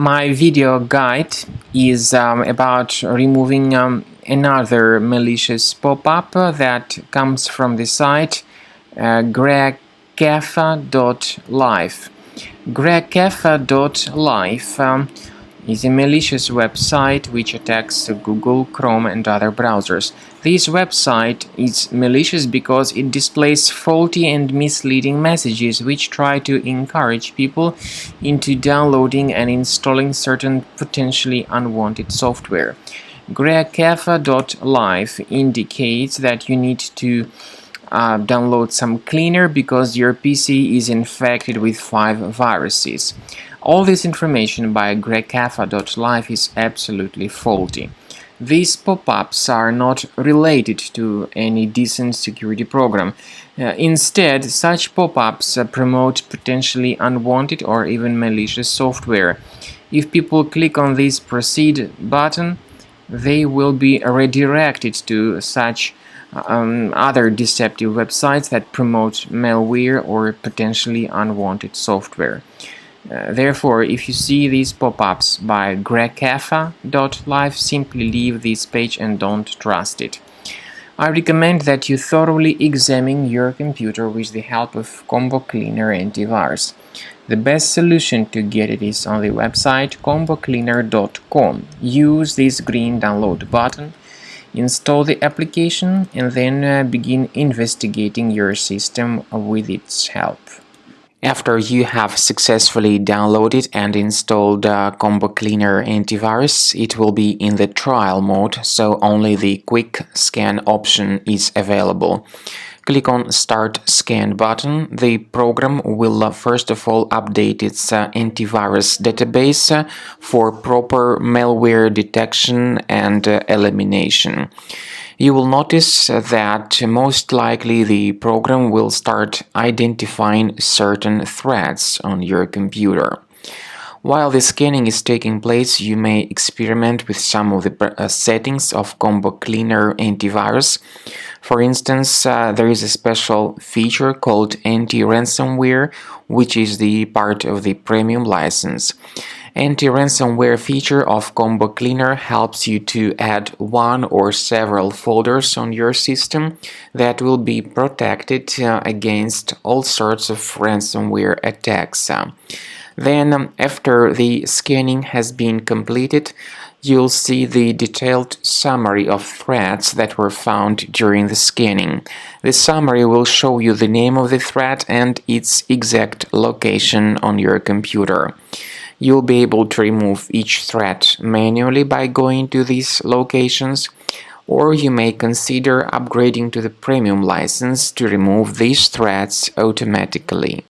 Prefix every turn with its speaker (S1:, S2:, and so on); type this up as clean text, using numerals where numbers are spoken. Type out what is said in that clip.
S1: My video guide is about removing another malicious pop-up that comes from the site Grecafa.life. Grecafa.life is a malicious website which attacks Google, Chrome and other browsers. This website is malicious because it displays faulty and misleading messages which try to encourage people into downloading and installing certain potentially unwanted software. Grecafa.life indicates that you need to download some cleaner because your PC is infected with 5 viruses. All this information by Grecafa.life is absolutely faulty. These pop-ups are not related to any decent security program. Instead, such pop-ups promote potentially unwanted or even malicious software. If people click on this Proceed button, they will be redirected to such other deceptive websites that promote malware or potentially unwanted software. Therefore, if you see these pop-ups by Grecafa.life, simply leave this page and don't trust it. I recommend that you thoroughly examine your computer with the help of Combo Cleaner Antivirus. The best solution to get it is on the website combocleaner.com. Use this green download button, install the application, and then begin investigating your system with its help. After you have successfully downloaded and installed Combo Cleaner Antivirus, it will be in the trial mode, so only the quick scan option is available. Click on Start Scan button. The program will first of all update its antivirus database for proper malware detection and elimination. You will notice that most likely the program will start identifying certain threats on your computer. While the scanning is taking place, you may experiment with some of the settings of Combo Cleaner Antivirus. For instance, there is a special feature called anti-ransomware, which is the part of the premium license. Anti-ransomware feature of Combo Cleaner helps you to add one or several folders on your system that will be protected against all sorts of ransomware attacks. Then, after the scanning has been completed, you'll see the detailed summary of threats that were found during the scanning. The summary will show you the name of the threat and its exact location on your computer. You'll be able to remove each threat manually by going to these locations, or you may consider upgrading to the premium license to remove these threats automatically.